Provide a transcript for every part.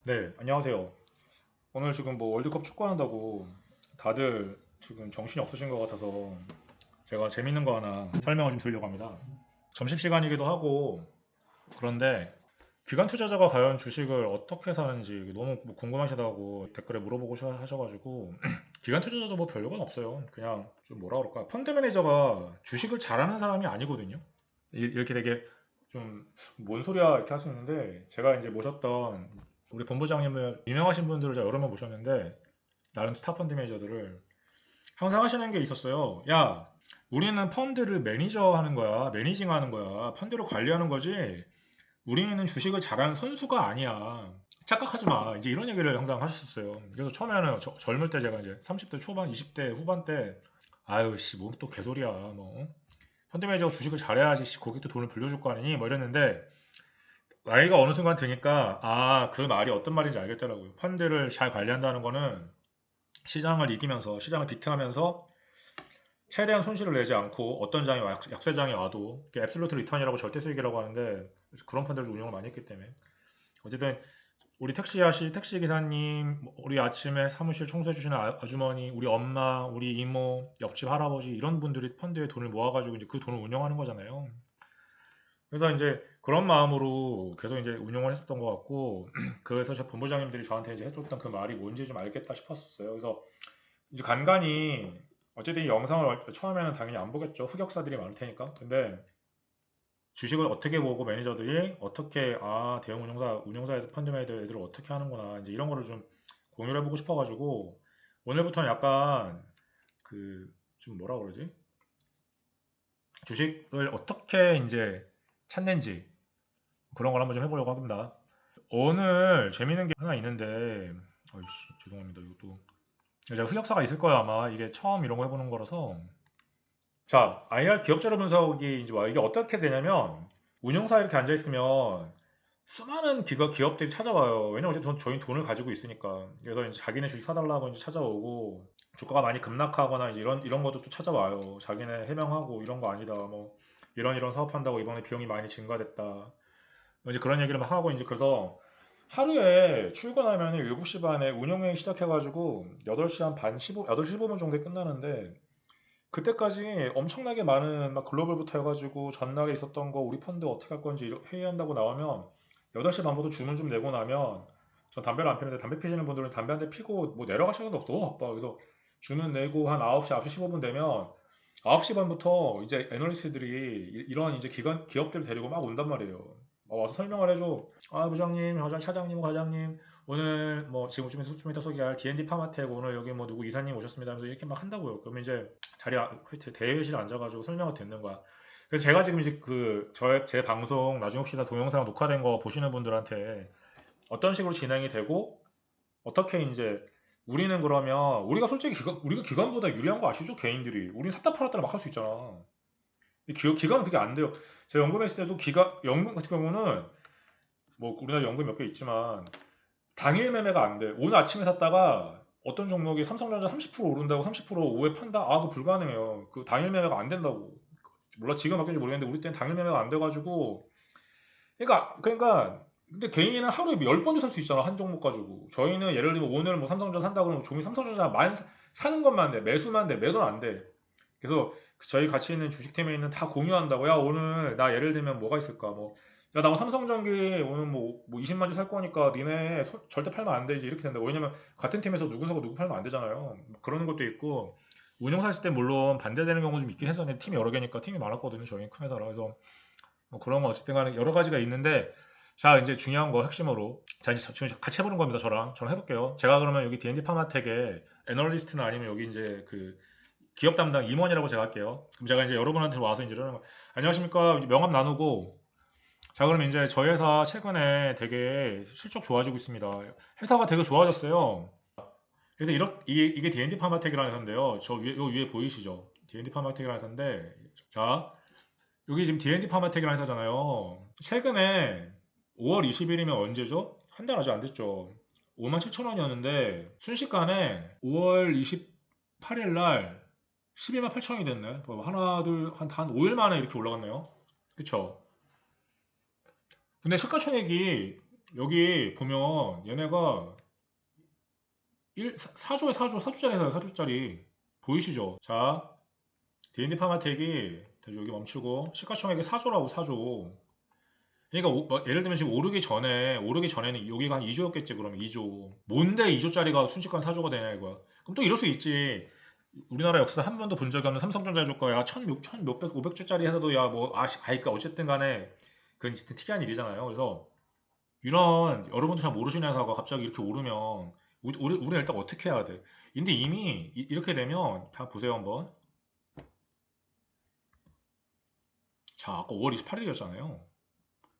네, 안녕하세요. 오늘 지금 뭐 월드컵 축구한다고 다들 지금 정신이 없으신 것 같아서 제가 재밌는 거 하나 설명을 좀 드리려고 합니다. 점심시간이기도 하고 그런데 기관 투자자가 과연 주식을 어떻게 사는지 너무 뭐 궁금하시다고 댓글에 물어보고 하셔가지고 기관 투자자도 뭐 별건 없어요. 그냥 좀 뭐라 그럴까 펀드 매니저가 주식을 잘하는 사람이 아니거든요. 이렇게 되게 좀 뭔 소리야 이렇게 할 수 있는데 제가 이제 모셨던 우리 본부장님을 유명하신 분들을 제가 여러 명 모셨는데 나름 스타 펀드 매니저들을 항상 하시는 게 있었어요. 야, 우리는 펀드를 매니저 하는 거야. 매니징 하는 거야. 펀드를 관리하는 거지. 우리는 주식을 잘하는 선수가 아니야. 착각하지 마. 이제 이런 얘기를 항상 하셨었어요. 그래서 처음에는 젊을 때 제가 이제 30대 초반, 20대 후반 때 아유 씨, 뭐 또 개소리야. 뭐 펀드 매니저가 주식을 잘해야지 씨, 거기 또 돈을 불려줄 거 아니니? 뭐 이랬는데 나이가 어느 순간 드니까 그 말이 어떤 말인지 알겠더라고요. 펀드를 잘 관리한다는 거는 시장을 이기면서 시장을 비트하면서 최대한 손실을 내지 않고 어떤 장이 약세장이 와도 앱솔루트 리턴이라고 절대 수익이라고 하는데 그런 펀드를 운영을 많이 했기 때문에 어쨌든 우리 택시 기사님, 우리 아침에 사무실 청소해 주시는 아주머니, 우리 엄마, 우리 이모, 옆집 할아버지 이런 분들이 펀드에 돈을 모아가지고 이제 그 돈을 운영하는 거잖아요. 그래서 이제 그런 마음으로 계속 이제 운영을 했었던 것 같고 그래서 제 본부장님들이 저한테 이제 해줬던 그 말이 뭔지 좀 알겠다 싶었었어요. 그래서 이제 간간히 어쨌든 이 영상을 처음에는 당연히 안 보겠죠. 흑역사들이 많을 테니까. 근데 주식을 어떻게 보고 매니저들이 어떻게 대형 운용사 애들 펀드 매니저 애들을 어떻게 하는구나 이제 이런 거를 좀 공유를 해보고 싶어가지고 오늘부터는 약간 그 좀 뭐라 그러지? 주식을 어떻게 이제 찾는지 그런 걸 한번 좀 해보려고 합니다. 오늘 재밌는 게 하나 있는데, 아이씨, 죄송합니다. 이것도. 제가 흑역사가 있을 거예요, 아마. 이게 처음 이런 거 해보는 거라서. 자, IR 기업자료 분석이 이제 와, 이게 어떻게 되냐면, 운용사에 이렇게 앉아있으면, 수많은 기업들이 찾아와요. 왜냐면 어쨌든 저희 돈을 가지고 있으니까. 그래서 이제 자기네 주식 사달라고 이제 찾아오고, 주가가 많이 급락하거나 이제 이런 것도 또 찾아와요. 자기네 해명하고 이런 거 아니다. 뭐, 이런 사업한다고 이번에 비용이 많이 증가됐다. 이제 그런 얘기를 막 하고 이제 그래서 하루에 출근하면 7시 반에 운영회의 시작해가지고 8시 한 반, 8시 15분 정도에 끝나는데 그때까지 엄청나게 많은 막 글로벌부터 해가지고 전날에 있었던 거 우리 펀드 어떻게 할 건지 회의한다고 나오면 8시 반부터 주문 좀 내고 나면 전 담배를 안 피는데 담배 피시는 분들은 담배 한 대 피고 뭐 내려갈 시간도 없어. 너무 바빠. 그래서 주문 내고 한 9시, 9시 15분 되면 9시 반부터 이제 애널리스트들이 이런 이제 기업들을 데리고 막 온단 말이에요. 와서 설명을 해줘. 부장님, 차장님, 과장님, 오늘 뭐 지금 좀 이따 소개할 D&D 파마텍 오늘 여기 뭐 누구 이사님 오셨습니다 하면서 이렇게 막 한다고요. 그러면 이제 대회실에 앉아가지고 설명을 듣는 거야. 그래서 제가 지금 이제 제 방송 나중에 혹시나 동영상 녹화된 거 보시는 분들한테 어떤 식으로 진행이 되고 어떻게 이제 우리는 그러면 우리가 솔직히 우리가 기관보다 유리한 거 아시죠? 개인들이 우리는 샀다 팔았다 막 할 수 있잖아. 근데 기관은 그게 안 돼요. 제가 연금했을 때도 연금 같은 경우는 뭐 우리나라 연금 몇 개 있지만 당일 매매가 안 돼. 오늘 아침에 샀다가 어떤 종목이 삼성전자 30% 오른다고 30% 오후에 판다? 그거 불가능해요. 그 당일 매매가 안 된다고. 몰라 지금 바뀌는지 모르겠는데 우리 때는 당일 매매가 안 돼가지고 그러니까 근데 개인은 하루에 10번도 살 수 있잖아 한 종목 가지고. 저희는 예를 들면 오늘 뭐 삼성전자 산다 그러면 종이 삼성전자만 사는 것만 돼. 매수만 돼. 매도는 안 돼. 그래서 저희 같이 있는 주식팀에 있는 다 공유한다고. 야 오늘 나 예를 들면 뭐가 있을까 뭐. 야, 나 오늘 삼성전기 오늘 뭐 20만 주 살 거니까 니네 절대 팔면 안 되지 이렇게 된다. 왜냐면 같은 팀에서 누구 사고 누구 팔면 안 되잖아요. 뭐 그런 것도 있고 운영사 했을 때 물론 반대되는 경우 좀 있긴 했었는데 팀이 여러 개니까 팀이 많았거든요. 저희 큰 회사라. 그래서 뭐 그런 거 어쨌든 간에 여러 가지가 있는데 자 이제 중요한 거 핵심으로 자 이제 지금 같이 해보는 겁니다. 저랑 해볼게요. 제가 그러면 여기 D&D 파마텍의 애널리스트는 아니면 여기 이제 그 기업 담당 임원이라고 제가 할게요. 그럼 제가 이제 여러분한테 와서 이제 이러는 거 안녕하십니까 명함 나누고 자 그럼 이제 저희 회사 최근에 되게 실적 좋아지고 있습니다. 회사가 되게 좋아졌어요. 그래서 이게 D&D 파마텍이라는 회사인데요. 요 위에 보이시죠? D&D 파마텍이라는 회사인데 자 여기 지금 D&D 파마텍이라는 회사잖아요. 최근에 5월 20일이면 언제죠? 한 달 아직 안 됐죠. 5만 7천 원이었는데 순식간에 5월 28일 날 12만 8천 원이 됐네. 뭐 하나 둘한 5일 만에 이렇게 올라갔네요. 그쵸? 근데 시가총액이 여기 보면 얘네가 4조에 4조짜리 사요. 4조짜리 보이시죠? 자, D&D 파마텍이 여기 멈추고 시가총액이 4조라고 4조. 그러니까 예를 들면 지금 오르기 전에는 여기가 한 2조였겠지. 그러면 2조. 뭔데 2조짜리가 순식간 4조가 되냐 이거야. 그럼 또 이럴 수 있지. 우리나라 역사에서 한 번도 본 적이 없는 삼성전자 주가 야, 1600, 500조짜리 해서도 야, 뭐, 그러니까 어쨌든 간에 그건 진짜 특이한 일이잖아요. 그래서 이런 여러분도 잘 모르시는 회사가 갑자기 이렇게 오르면 우리는 일단 어떻게 해야 돼? 근데 이미 이렇게 되면 다 보세요 한번. 자, 아까 5월 28일이었잖아요.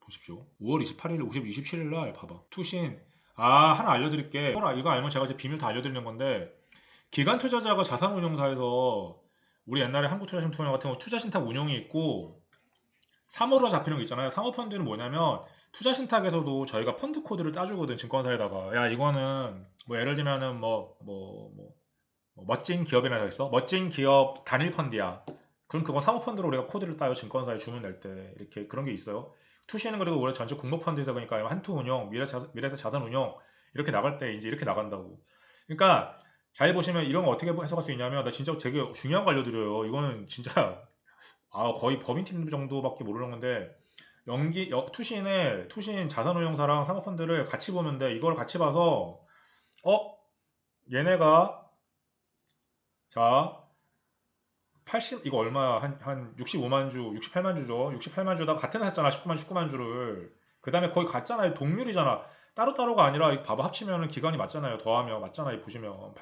보십시오. 5월 28일, 27일 날 봐봐. 투신. 하나 알려드릴게. 이거 알면 제가 이제 비밀 다 알려드리는 건데 기관 투자자가 자산운용사에서 우리 옛날에 한국투자신투자 같은 거 투자신탁 운용이 있고 사모로 잡히는 거 있잖아요. 사모펀드는 뭐냐면 투자신탁에서도 저희가 펀드 코드를 따주거든. 증권사에다가 야 이거는 뭐 예를 들면은 뭐 멋진 기업이나 돼 있어. 멋진 기업 단일 펀드야. 그럼 그건 사모펀드로 우리가 코드를 따요. 증권사에 주문 낼 때 이렇게 그런 게 있어요. 투시는 그리고 원래 전체 공모펀드에서 그러니까 한투운용, 미래에서 자산운용 이렇게 나갈 때 이제 이렇게 나간다고. 그러니까 잘 보시면 이런 거 어떻게 해석할 수 있냐면 나 진짜 되게 중요한 거 알려드려요. 이거는 진짜 거의 법인팀 정도밖에 모르는 건데 투신 자산운용사랑 사모펀드를 같이 보는데 이걸 같이 봐서 어 얘네가 자 80 이거 얼마야 한 65만 주 68만 주죠. 68만 주다가 같은 회 샀잖아. 19만 주를 그 다음에 거의 같잖아요. 동률이잖아. 따로따로가 아니라 이거 봐봐 합치면은 기간이 맞잖아요. 더하면 맞잖아요. 보시면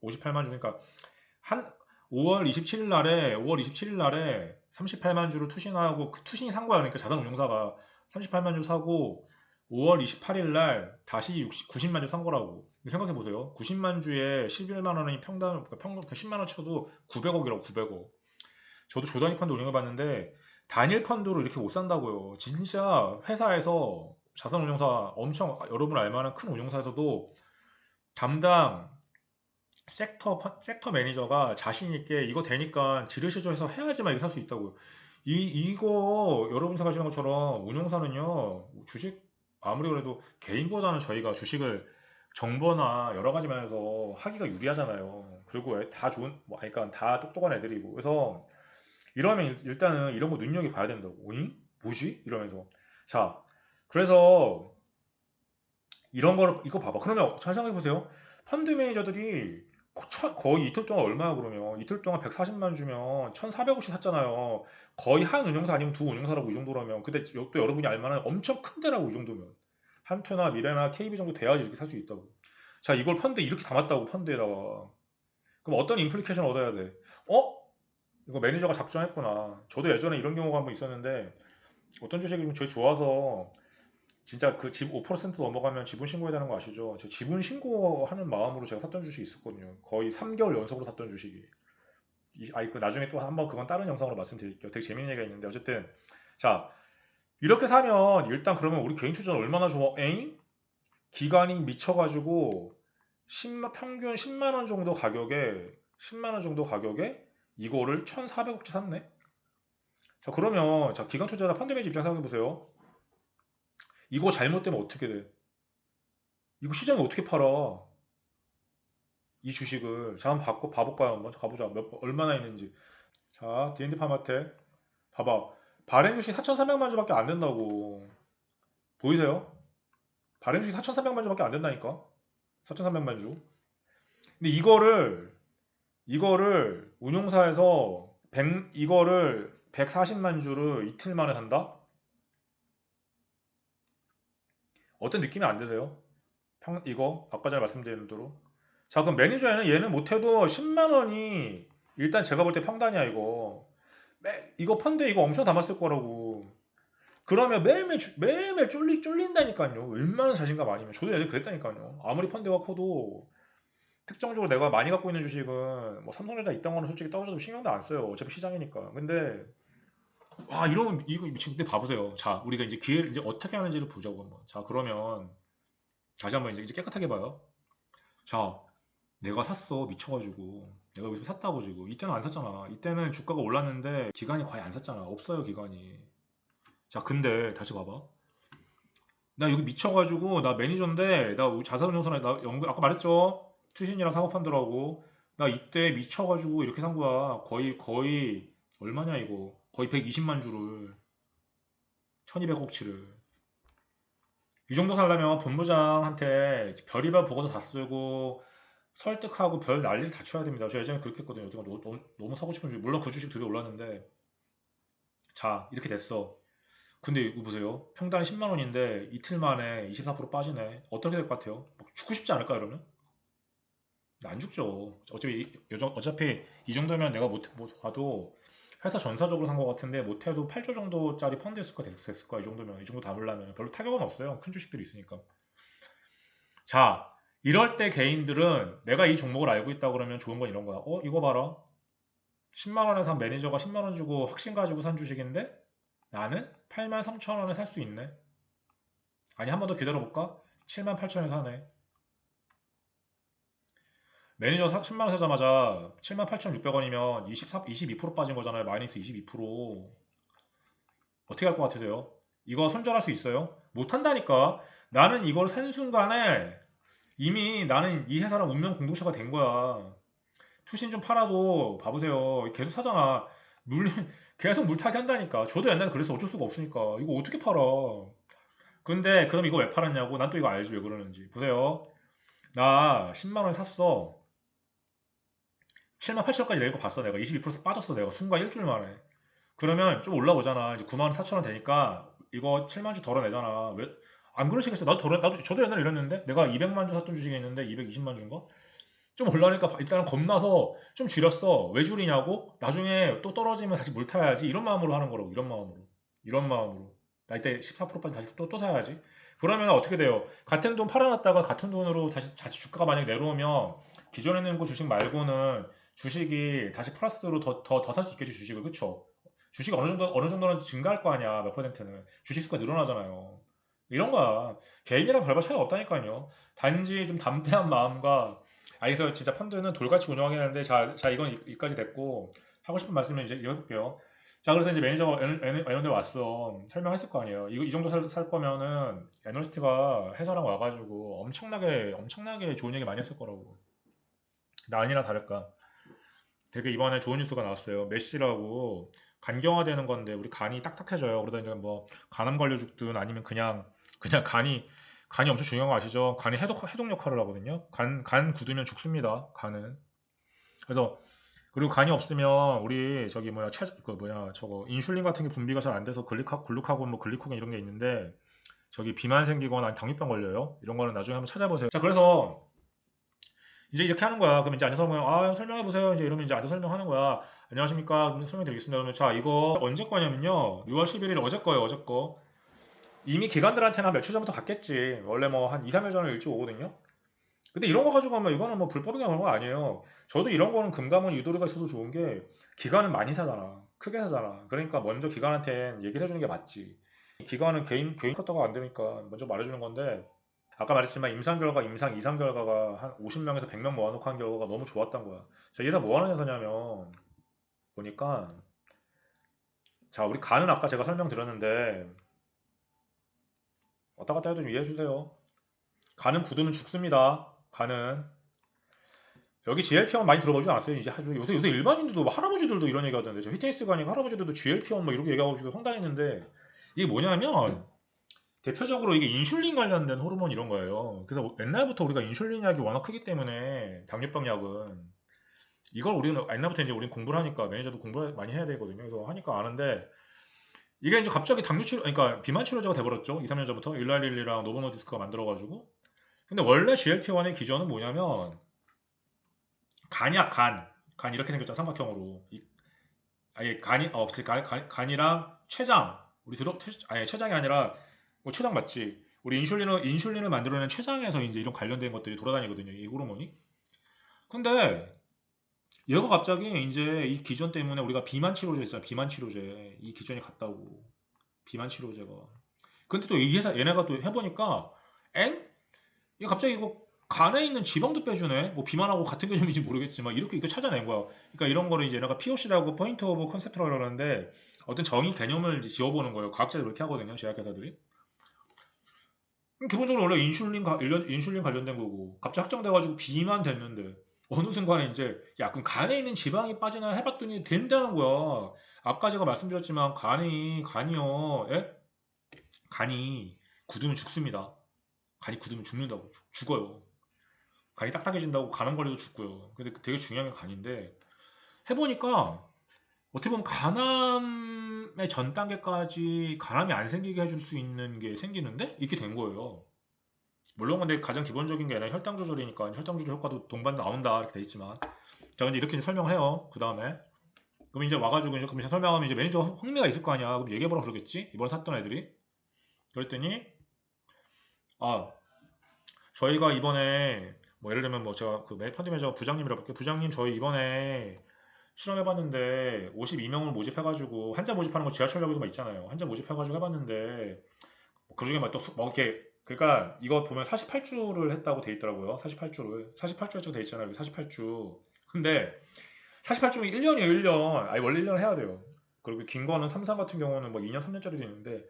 58만 주니까 한 5월 27일 날에 38만 주를 투신하고 그 투신이 산 거야. 그러니까 자산운용사가 38만 주 사고 5월 28일 날 다시 90만 주 산 거라고. 생각해 보세요. 90만 주에 11만 원이 평균 10만 원 쳐도 900억이라고 900억. 저도 조단위 펀드 운영해 봤는데 단일 펀드로 이렇게 못 산다고요. 진짜 회사에서 자산운용사 엄청 여러분 알만한 큰 운용사에서도 담당 섹터 매니저가 자신 있게 이거 되니까 지르시죠 해서 해야지만 이거 살 수 있다고요. 이거 여러분 생각하시는 것처럼 운용사는요 주식 아무리 그래도 개인보다는 저희가 주식을 정보나 여러 가지 면에서 하기가 유리하잖아요. 그리고 다 좋은 그러니까 다 똑똑한 애들이고 그래서 이러면 일단은 이런 거 눈여겨 봐야 된다고. 어이? 뭐지? 이러면서 자 그래서 이런 거를 이거 봐봐. 그러면 잘 생각해 보세요. 펀드 매니저들이 거의 이틀 동안 얼마야 그러면 이틀 동안 140만 주면 1,400억씩 샀잖아요. 거의 한 운용사 아니면 두 운용사라고 이 정도라면 근데 또 여러분이 알만한 엄청 큰 데라고 이 정도면 한투나 미래나 KB 정도 돼야지 이렇게 살 수 있다고. 자 이걸 펀드 이렇게 담았다고 펀드에다가 그럼 어떤 인플리케이션 얻어야 돼? 어? 이거 매니저가 작정했구나. 저도 예전에 이런 경우가 한번 있었는데 어떤 주식이 좀 제일 좋아서 진짜 그 집 5% 넘어가면 지분 신고해야 되는 거 아시죠? 저 지분 신고하는 마음으로 제가 샀던 주식이 있었거든요. 거의 3개월 연속으로 샀던 주식이. 그 나중에 또 한번 그건 다른 영상으로 말씀드릴게요. 되게 재밌는 얘기가 있는데 어쨌든 자 이렇게 사면 일단 그러면 우리 개인 투자는 얼마나 좋아? 에잉? 기간이 미쳐가지고 평균 10만 원 정도 가격에 10만 원 정도 가격에 이거를 1,400억치 샀네. 자 그러면 자 기관 투자자 펀드 매니저 입장 생각해 보세요. 이거 잘못되면 어떻게 돼? 이거 시장에 어떻게 팔아? 이 주식을 자 한번 봐볼까요? 한번 가보자. 얼마나 있는지. 자 D&D 파마텍 봐봐. 발행 주식 4,300만 주밖에 안 된다고. 보이세요? 발행 주식 4,300만 주밖에 안 된다니까. 4,300만 주. 근데 이거를 운용사에서 이거를 140만 주를 이틀 만에 산다? 어떤 느낌이 안 드세요? 이거 아까 전에 말씀드린 대로 자 그럼 매니저에는 얘는 못해도 10만 원이 일단 제가 볼 때 평단이야 이거 이거 펀드에 이거 엄청 담았을 거라고 그러면 매일매일 쫄린다니까요 얼마나 자신감 아니면 저도 예전에 그랬다니까요 아무리 펀드가 커도 특정적으로 내가 많이 갖고 있는 주식은 뭐 삼성전자 이딴 거는 솔직히 떨어져도 신경도 안 써요 어차피 시장이니까 근데 와 이러면 이거 미친 근데 봐보세요 자 우리가 이제 기회를 이제 어떻게 하는지를 보자고 한번 자 그러면 다시 한번 이제 깨끗하게 봐요 자 내가 샀어 미쳐가지고 내가 여기서 샀다고 지금 이때는 안 샀잖아 이때는 주가가 올랐는데 기간이 거의 안 샀잖아 없어요 기간이 자 근데 다시 봐봐 나 여기 미쳐가지고 나 매니저인데 나 자산운용사나 나 연구 아까 말했죠. 투신이랑 사고판들하고 나 이때 미쳐가지고 이렇게 산 거야. 거의 얼마냐 이거 거의 120만 주를 1200억치를 이 정도 살려면 본부장한테 별의별 보고서 다 쓰고 설득하고 별 난리를 다 쳐야 됩니다. 저 예전에 그렇게 했거든요. 내가 너무 사고 싶은 주식 물론 그 주식 되게 올랐는데 자 이렇게 됐어. 근데 이거 보세요. 평단이 10만 원인데 이틀 만에 24% 빠지네. 어떻게 될 것 같아요? 막 죽고 싶지 않을까 이러면? 안 죽죠. 어차피 이 정도면 내가 못 봐도 회사 전사적으로 산 것 같은데 못해도 8조 정도짜리 펀드였을 거 됐을 거야. 이 정도면 이 정도 다 올라면 별로 타격은 없어요. 큰 주식들이 있으니까. 자 이럴 때 개인들은 내가 이 종목을 알고 있다 그러면 좋은 건 이런 거야. 이거 봐라. 10만 원에 산 매니저가 10만 원 주고 확신 가지고 산 주식인데 나는 8만 3천 원에 살 수 있네. 아니 한 번 더 기다려볼까? 7만 8천에 사네. 매니저 10만 원 사자마자 7만 8,600원이면 22% 빠진 거잖아요. 마이너스 22%. 어떻게 할 것 같으세요? 이거 손절할 수 있어요? 못한다니까. 나는 이걸 산 순간에 이미 나는 이 회사랑 운명 공동체가 된 거야. 투신 좀 팔아도 봐보세요. 계속 사잖아. 물 계속 물타기 한다니까. 저도 옛날에 그래서 어쩔 수가 없으니까. 이거 어떻게 팔아? 근데 그럼 이거 왜 팔았냐고? 난 또 이거 알지 왜 그러는지. 보세요. 나 10만 원에 샀어. 7만 8천원까지 내고 봤어. 내가 22% 빠졌어. 내가 순간 일주일 만에. 그러면 좀 올라오잖아. 이제 9만 4천 원 되니까 이거 7만 주 덜어내잖아. 왜 안 그러시겠어요? 나도 저도 옛날에 이랬는데 내가 200만 주 샀던 주식이 있는데 220만 주인가? 좀 올라니까 일단은 겁나서 좀 줄였어. 왜 줄이냐고? 나중에 또 떨어지면 다시 물 타야지. 이런 마음으로 하는 거라고. 이런 마음으로. 이런 마음으로. 나 이때 14%까지 다시 또 사야지. 그러면 어떻게 돼요? 같은 돈 팔아놨다가 같은 돈으로 다시 주가가 만약에 내려오면 기존에 있는 거 주식 말고는 주식이 다시 플러스로 더 살 수 있겠지, 주식을. 그쵸? 주식이 어느 정도는 증가할 거 아니야, 몇 퍼센트는. 주식 수가 늘어나잖아요. 이런 거야. 개인이랑 별반 차이가 없다니까요. 단지 좀 담대한 마음과 그래서 진짜 펀드는 돌같이 운영하긴 하는데 자 이건 여기까지 됐고 하고 싶은 말씀은 이제 해볼게요. 자 그래서 이제 매니저가 애널에 왔어. 설명했을 거 아니에요. 이 정도 살 거면은 애널리스트가 회사랑 와가지고 엄청나게 좋은 얘기 많이 했을 거라고. 나 아니나 다를까. 되게 이번에 좋은 뉴스가 나왔어요. 메시라고 간경화되는 건데 우리 간이 딱딱해져요. 그러다 이제 뭐 간암 걸려 죽든 아니면 그냥 간이 엄청 중요한 거 아시죠? 간이 해독 역할을 하거든요. 간 굳으면 죽습니다. 간은. 그래서 그리고 간이 없으면 우리 저기 뭐야 그 뭐야 저거 인슐린 같은 게 분비가 잘 안 돼서 글루카곤 뭐 글리코겐 이런 게 있는데 저기 비만 생기거나 아니면 당뇨병 걸려요. 이런 거는 나중에 한번 찾아보세요. 자 그래서 이제 이렇게 하는 거야. 그럼 이제 앉아서 설명해 보세요. 이제 이러면 이제 앉아서 설명하는 거야. 안녕하십니까? 설명드리겠습니다. 그러면 자 이거 언제 거냐면요. 6월 11일 어제 거예요. 어제 거. 이미 기관들한테는 한 며칠 전부터 갔겠지. 원래 뭐 한 2, 3일 전에 일찍 오거든요. 근데 이런 거 가지고 하면 이거는 뭐 불법이나 그런 거 아니에요. 저도 이런 거는 금감원 유도리가 있어서 좋은 게 기관은 많이 사잖아. 크게 사잖아. 그러니까 먼저 기관한테 얘기를 해주는 게 맞지. 기관은 개인 커터가 안 되니까 먼저 말해주는 건데 아까 말했지만 임상 결과, 임상 이상 결과가 한 50명에서 100명 모아놓고 한 결과가 너무 좋았던 거야. 자, 이 회사 뭐 하는 회사냐면 보니까 자, 우리 간은 아까 제가 설명드렸는데 왔다 갔다 해도 좀 이해해 주세요. 간은 굳으면 죽습니다. 간은 여기 GLP-1 많이 들어보지 않았어요? 이제 요새 일반인들도 뭐 할아버지들도 이런 얘기 하던데 저 휘트니스가 아니고 할아버지들도 GLP-1 뭐 이렇게 얘기하고 지금 황당했는데 이게 뭐냐면 대표적으로 이게 인슐린 관련된 호르몬 이런 거예요. 그래서 옛날부터 우리가 인슐린 약이 워낙 크기 때문에 당뇨병 약은 이걸 우리는 옛날부터 이제 우린 공부를 하니까 매니저도 공부를 많이 해야 되거든요. 그래서 하니까 아는데 이게 이제 갑자기 당뇨 치료, 그러니까 비만 치료제가 돼버렸죠. 2, 3년 전부터 일라릴리랑 노보노디스크가 만들어가지고. 근데 원래 GLP-1의 기전은 뭐냐면 간이야 간 이렇게 생겼잖아 삼각형으로. 아니 간이 없을 간이랑 췌장 우리 아니 췌장이 아니라 뭐 췌장 맞지? 우리 인슐린을 만들어내는 췌장에서 이제 이런 관련된 것들이 돌아다니거든요. 이 호르몬이. 근데 얘가 갑자기 이제 이 기전 때문에 우리가 비만 치료제 있잖아. 비만 치료제. 이 기전이 같다고. 비만 치료제가. 근데 또 이 회사 얘네가 또 해보니까 엥? 이거 갑자기 이거 간에 있는 지방도 빼주네. 뭐 비만하고 같은 개념인지 모르겠지만 이렇게 이거 찾아낸 거야. 그러니까 이런 거를 이제 얘네가 POC라고 포인트 오브 컨셉트라고 그러는데 어떤 정의 개념을 이제 지어보는 거예요. 과학자들이 그렇게 하거든요. 제약회사들이. 기본적으로 원래 인슐린 관련된 거고 갑자기 확정돼가지고 B만 됐는데 어느 순간에 이제 야 그럼 간에 있는 지방이 빠지나 해봤더니 된다는 거야. 아까 제가 말씀드렸지만 간이요, 예? 간이 굳으면 죽습니다. 간이 굳으면 죽는다고 죽어요. 간이 딱딱해진다고 간암 걸려도 죽고요. 근데 되게 중요한 게 간인데 해보니까 어떻게 보면 간암의 전 단계까지 간암이 안 생기게 해줄 수 있는 게 생기는데 이렇게 된 거예요. 물론 근데 가장 기본적인 게 아니라 혈당 조절이니까 혈당 조절 효과도 동반 나온다 이렇게 돼 있지만 자 근데 이렇게 이제 설명을 해요. 그 다음에 그럼 이제 와가지고 이제 그럼 설명하면 이제 매니저 흥미가 있을 거 아니야. 그럼 얘기해보라 그러겠지. 이번에 샀던 애들이 그랬더니 아 저희가 이번에 뭐 예를 들면 뭐 제가 그 펀드 매니저 부장님이라고 볼게요. 부장님 저희 이번에 실험해봤는데 52명을 모집해가지고 환자 모집하는 거 지하철역에도 막 있잖아요. 환자 모집해가지고 해봤는데 그 중에 막또뭐 이렇게 그러니까 이거 보면 48주를 했다고 돼 있더라고요. 48주 했다고 돼 있잖아요. 48주. 근데 48주면 1년이에요, 1년. 아니 원래 1년 해야 돼요. 그리고 긴 거는 삼상 같은 경우는 뭐 2년, 3년짜리도 있는데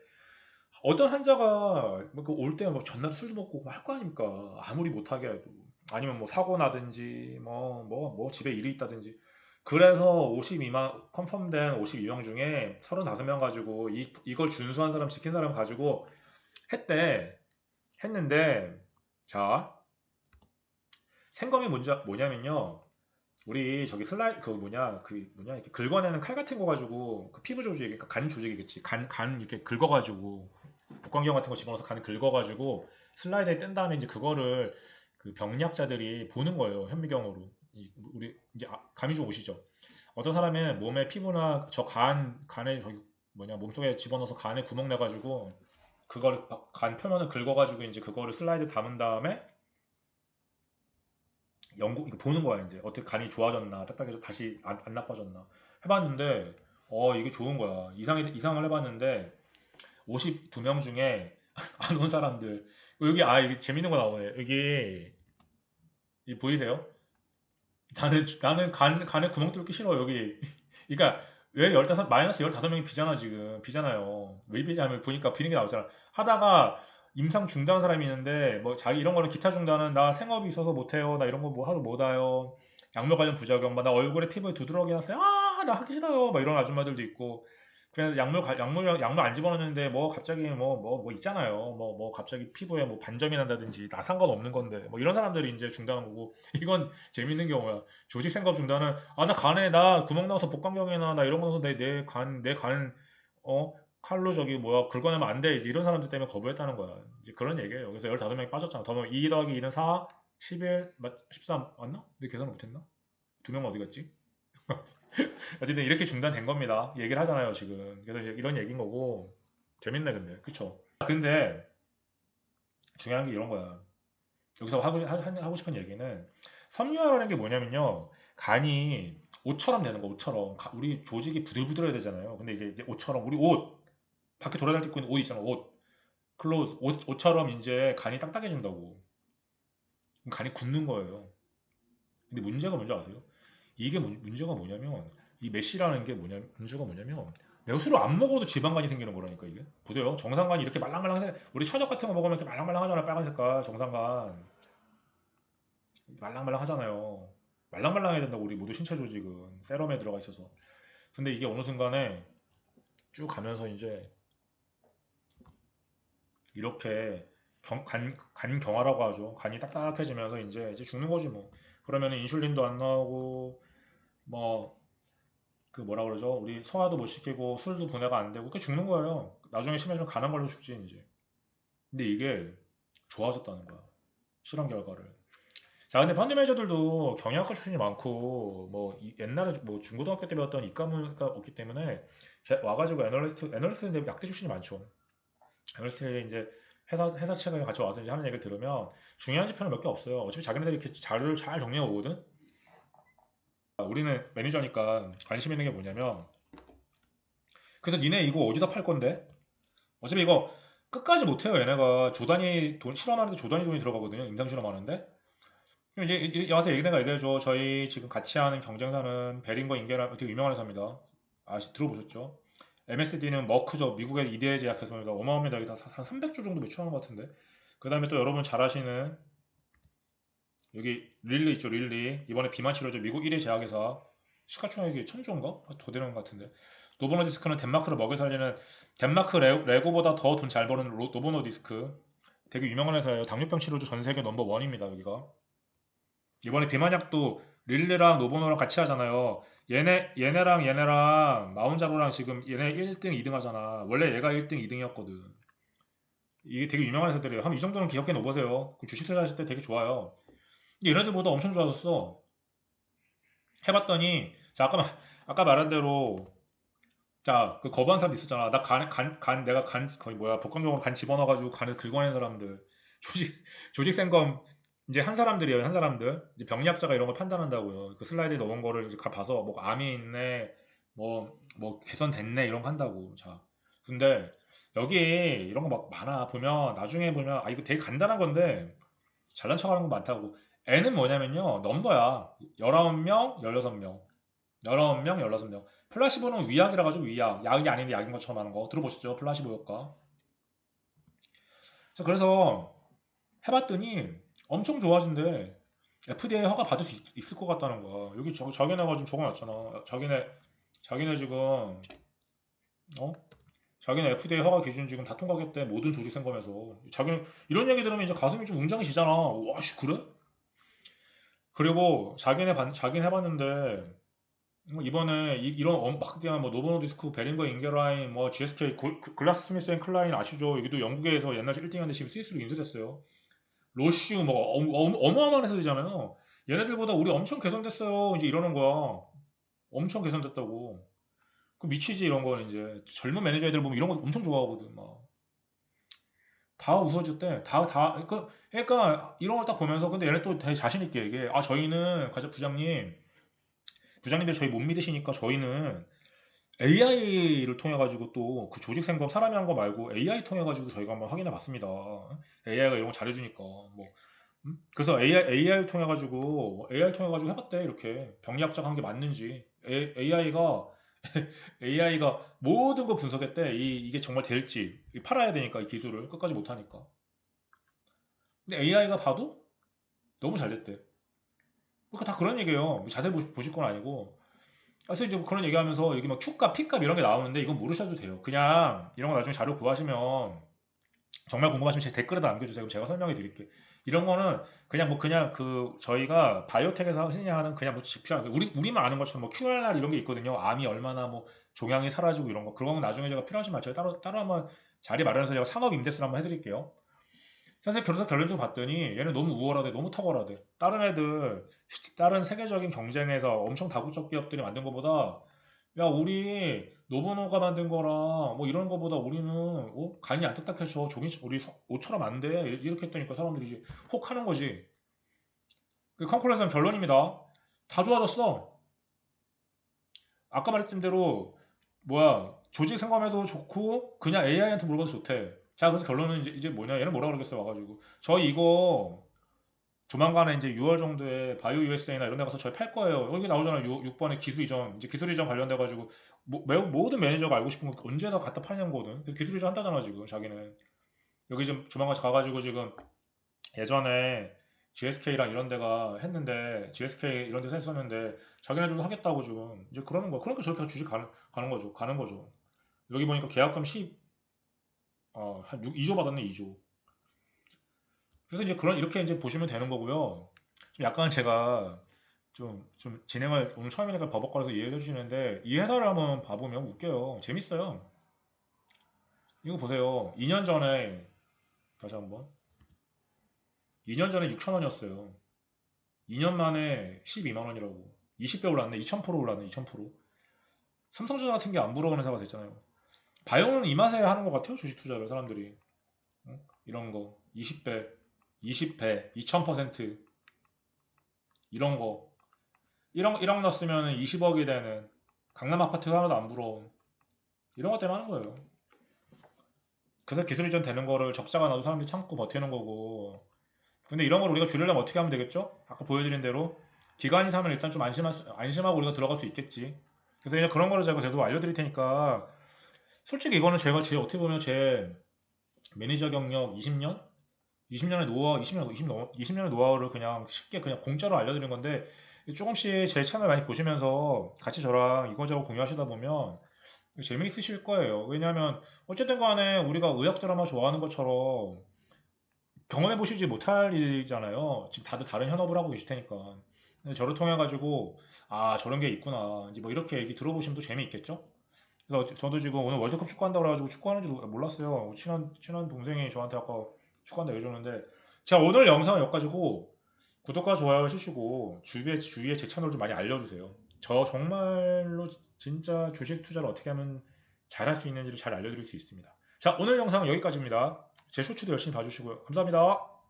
어떤 환자가 올 때 뭐 전날 술 먹고 할 거 아닙니까? 아무리 못하게 해도 아니면 뭐 사고 나든지 뭐 집에 일이 있다든지 그래서 52만 컨펌된 52명 중에 35명 가지고 이걸 준수한 사람 지킨 사람 가지고 했대. 했는데 자 생검이 뭐냐면요 우리 저기 슬라이드 그 뭐냐 이렇게 긁어내는 칼 같은 거 가지고 그 피부 조직 그러니까 간 조직이겠지 간 이렇게 긁어가지고 복강경 같은 거 집어넣어서 간 긁어가지고 슬라이드에 뗀 다음에 이제 그거를 그 병리학자들이 보는 거예요 현미경으로 우리 이제 감이 좀 오시죠 어떤 사람은 몸에 피부나 저 간에 저기 뭐냐 몸속에 집어넣어서 간에 구멍 내가지고 그걸 간 표면을 긁어가지고 이제 그거를 슬라이드 담은 다음에 이거 보는 거야 이제 어떻게 간이 좋아졌나 딱딱해서 다시 안 나빠졌나 해봤는데 이게 좋은 거야 이상을 해봤는데 52명 중에 안 온 사람들 여기 여기 재밌는 거 나오네 여기 이 보이세요? 나는 간에 구멍 뚫기 싫어 여기 그러니까 왜 15 마이너스 15명이 비잖아 지금 비잖아요 왜 비냐면 보니까 비는 게 나오잖아 하다가 임상 중단한 사람이 있는데 뭐 자기 이런 거는 기타 중단은 나 생업이 있어서 못해요 나 이런 거 뭐 하루 못 와요 약물 관련 부작용 나 얼굴에 피부에 두드러기 났어요 아 나 하기 싫어요 막 이런 아줌마들도 있고 그냥 약물 안 집어넣는데 뭐 갑자기 뭐 있잖아요 뭐 갑자기 피부에 뭐 반점이 난다든지 나 상관없는 건데 뭐 이런 사람들이 이제 중단한 거고 이건 재밌는 경우야 조직 생각 중단은 나 간에 나 구멍 나서 복강경이나 나 이런 거 나서 내 간 칼로 저기 뭐야 긁어내면 안 돼 이제 이런 사람들 때문에 거부했다는 거야 이제 그런 얘기예요 그래서 15명이 빠졌잖아 더하면 2 더하기 2는 4 11 13 맞나? 내 계산을 못했나? 2명 어디 갔지? 어쨌든 이렇게 중단된 겁니다 얘기를 하잖아요 지금 그래서 이제 이런 얘기인 거고 재밌네 근데 그쵸 근데 중요한 게 이런 거야 여기서 하고 싶은 얘기는 섬유화라는 게 뭐냐면요 간이 옷처럼 되는 거 옷처럼 우리 조직이 부들부들해야 되잖아요 근데 이제 옷처럼 우리 옷 밖에 돌아다닐 때 입고 있는 옷 있잖아 옷 클로즈 옷처럼 이제 간이 딱딱해진다고 간이 굳는 거예요 근데 문제가 뭔지 아세요? 이게 문제가 뭐냐면 이 메시라는 게 문제가 뭐냐면 내가 술을 안 먹어도 지방간이 생기는 거라니까 이게 보세요 정상간이 이렇게 말랑말랑 우리 천엽 같은 거 먹으면 이렇게 말랑말랑 하잖아 빨간 색깔 정상간 말랑말랑 하잖아요 말랑말랑해야 된다고 우리 모두 신체 조직은 세럼에 들어가 있어서 근데 이게 어느 순간에 쭉 가면서 이제 이렇게 간경화라고 하죠 간이 딱딱해지면서 이제 죽는 거지 뭐 그러면 인슐린도 안 나오고 뭐 그 뭐라 그러죠? 우리 소화도 못 시키고 술도 분해가 안 되고 그게 죽는 거예요. 나중에 심해지면 간암 걸려 죽지 이제. 근데 이게 좋아졌다는 거야. 실험 결과를. 자, 근데 펀드 매니저들도 경영학과 출신이 많고 뭐 옛날에 뭐 중고등학교 때 배웠던 이과문과 없기 때문에 와가지고 애널리스트 약대 출신이 많죠. 애널리스트 이제 회사 측에 같이 와서 이제 하는 얘기를 들으면 중요한 지표는 몇 개 없어요. 어차피 자기네들이 이렇게 자료를 잘 정리해 오거든. 우리는 매니저니까 관심 있는 게 뭐냐면 그래서 니네 이거 어디다 팔 건데? 어차피 이거 끝까지 못해요. 얘네가 조단위 돈 실험하는데 조단위 돈이 들어가거든요. 임상 실험하는데. 그럼 이제 와서 얘네가 얘기해줘. 저희 지금 같이 하는 경쟁사는 베링거 인게라 되게 유명한 회사입니다. 들어보셨죠? MSD는 머크죠. 미국의 이데에 제약회사입니다. 어마어마합니다. 여기 한 300조 정도 매출하는 것 같은데. 그 다음에 또 여러분 잘 아시는 여기 릴리 있죠, 릴리. 이번에 비만 치료제 미국 1위 제약회사. 시가총액이 천조인가? 더 되는 것 같은데. 노보노디스크는 덴마크를 먹여 살리는 덴마크 레고보다 더 돈 잘 버는 노보노디스크. 되게 유명한 회사예요. 당뇨병 치료제 전 세계 넘버 원입니다, 여기가. 이번에 비만약도 릴리랑 노보노랑 같이 하잖아요. 얘네랑 마운자로랑 지금 얘네 1등, 2등 하잖아. 원래 얘가 1등, 2등이었거든. 이게 되게 유명한 회사들이에요. 한번 이 정도는 기억해 놓으세요. 주식 투자하실 때 되게 좋아요. 근데 얘네들보다 엄청 좋아졌어. 해봤더니, 자, 아까 말한 대로, 자, 그 거부한 사람도 있었잖아. 나 내가 거의 뭐야, 복강경으로 간 집어넣어가지고 간을 긁어낸 사람들. 조직, 조직생검, 이제 한 사람들이에요, 한 사람들. 이제 병리학자가 이런 걸 판단한다고요. 그 슬라이드에 넣은 거를 이제 봐서, 뭐, 암이 있네, 뭐, 개선됐네, 이런 거 한다고. 자. 근데, 여기 이런 거 막 많아. 나중에 보면, 아, 이거 되게 간단한 건데, 잘난 척하는 거 많다고. N은 뭐냐면요, 넘버야. 19명, 16명. 19명, 16명. 플라시보는 위약이라 가지고 위약. 약이 아닌데 약인 것처럼 하는 거. 들어보셨죠? 플라시보 효과. 그래서 해봤더니 엄청 좋아진대. FDA 허가 받을 수 있을 것 같다는 거야. 여기 자기네가 지금 적어놨잖아. 자기네 지금, 어? 자기네 FDA 허가 기준 지금 다 통과했대. 모든 조직 생검에서. 이런 얘기 들으면 이제 가슴이 좀 웅장해지잖아. 와, 씨, 그래? 그리고 자기네 해봤는데, 이번에 막 그냥 뭐 노보노디스크, 베링거 인게라인, 뭐 GSK, 글라스 스미스 앤 클라인 아시죠? 여기도 영국에서 옛날에 1등이었는데 지금 스위스로 인수됐어요. 로슈 뭐 어마어마한 회사들이잖아요. 얘네들보다 우리 엄청 개선됐어요. 이제 이러는 거야. 엄청 개선됐다고. 그 미치지 이런 거는 이제 젊은 매니저 애들 보면 이런 거 엄청 좋아하거든. 막 다 웃어줬대. 그러니까 이런 걸 딱 보면서 근데 얘네 또 되게 자신 있게 얘기해. 아 저희는 과자 부장님들 저희 못 믿으시니까 저희는 AI를 통해 가지고 또 그 조직 생검 사람이 한 거 말고 AI 통해 가지고 저희가 한번 확인해 봤습니다. AI가 이런 거 잘해주니까 뭐 그래서 AI를 통해 가지고 해봤대 이렇게 병리학자가 한 게 맞는지 AI가 AI가 모든 거 분석했대. 이게 정말 될지 팔아야 되니까 이 기술을 끝까지 못 하니까. 근데 AI가 봐도 너무 잘 됐대. 그러니까 다 그런 얘기예요. 자세히 보실 건 아니고. 사실 이제 뭐 그런 얘기하면서 여기 막 Q값, P값 이런 게 나오는데 이건 모르셔도 돼요. 그냥 이런 거 나중에 자료 구하시면 정말 궁금하시면 제 댓글에다 남겨주세요. 그럼 제가 설명해 드릴게요. 이런 거는 그냥 그 저희가 바이오텍에서 흔히 하는 그냥 뭐 집시한 우리만 아는 것처럼 뭐 QRR 이런 게 있거든요. 암이 얼마나 뭐 종양이 사라지고 이런 거 그런 건 나중에 제가 필요하시면 제가 따로 한번 자리 마련해서 제가 산업 임대스를 한번 해드릴게요. 사실 그래서 결론적으로 봤더니 얘는 너무 우월하대, 너무 탁월하대. 다른 세계적인 경쟁에서 엄청 다국적 기업들이 만든 것보다 야 우리 노보노가 만든 거랑 뭐 이런 거보다 우리는 간이 안 딱딱해져 우리 옷처럼 안 돼. 이렇게 했더니까 사람들이 이제 혹 하는 거지. 그 컨콜레스는 결론입니다. 다 좋아졌어. 아까 말했던 대로 뭐야 조직 생검에도 좋고 그냥 AI한테 물어봐도 좋대. 자 그래서 결론은 이제 뭐냐 얘는 뭐라 그러겠어 와가지고 저희 이거 조만간에 이제 6월 정도에 바이오 USA나 이런 데 가서 저희 팔 거예요. 여기 나오잖아요. 6번에 기술 이전. 이제 기술 이전 관련돼 가지고 모든 매니저가 알고 싶은 건 언제다 갖다 파냐는 거든. 그래서 기술 이전 한다잖아, 지금 자기는. 여기 좀 조만간 가 가지고 지금 예전에 GSK랑 이런 데가 했는데 GSK 이런 데서 했었는데 자기네들도 하겠다고 지금 이제 그러는 거야. 그러니까 저렇게 주식 가는 거죠. 가는 거죠. 여기 보니까 계약금 2조 받았네, 2조. 그래서 이제 이렇게 이제 보시면 되는 거고요. 좀 약간 제가 좀 진행을 오늘 처음이니까 버벅거려서 이해해 주시는데 이 회사를 한번 봐보면 웃겨요. 재밌어요. 이거 보세요. 2년 전에 다시 한번 2년 전에 6천 원이었어요. 2년 만에 12만 원이라고. 20배 올랐네. 2000% 올랐네. 2000%. 삼성전자 같은 게 안 부러운 회사가 됐잖아요. 바이오는 이 맛에 하는 것 같아요. 주식 투자를 사람들이. 응? 이런 거 20배, 20배, 2000% 이런 거 1억 넣었으면 20억이 되는 강남 아파트 하나도 안 부러운 이런 것 때문에 하는 거예요. 그래서 기술 이전 되는 거를 적자가 나도 사람들이 참고 버티는 거고. 근데 이런 걸 우리가 줄이려면 어떻게 하면 되겠죠? 아까 보여드린 대로 기관이 사면 일단 좀 안심하고 우리가 들어갈 수 있겠지. 그래서 그냥 그런 거를 제가 계속 알려드릴 테니까 솔직히 이거는 제가 제 어떻게 보면 제 매니저 경력 20년? 20년의 노하우, 20년의 노하우를 그냥 쉽게 그냥 공짜로 알려드린 건데 조금씩 제 채널 많이 보시면서 같이 저랑 이거저거 공유하시다 보면 재미있으실 거예요. 왜냐하면 어쨌든 간에 우리가 의학 드라마 좋아하는 것처럼 경험해 보시지 못할 일이잖아요. 지금 다들 다른 현업을 하고 계실 테니까. 근데 저를 통해 가지고 아 저런 게 있구나. 이제 뭐 이렇게 얘기 들어보시면 또 재미있겠죠? 그래서 저도 지금 오늘 월드컵 축구한다고 그래가지고 축구하는지도 몰랐어요. 친한 동생이 저한테 아까 축구한다 해줬는데 제가 오늘 영상을 엿가지고 구독과 좋아요 해주시고 주위에 제 채널 좀 많이 알려주세요. 저 정말로 진짜 주식 투자를 어떻게 하면 잘할 수 있는지를 잘 알려드릴 수 있습니다. 자 오늘 영상은 여기까지입니다. 제 쇼츠도 열심히 봐주시고요. 감사합니다.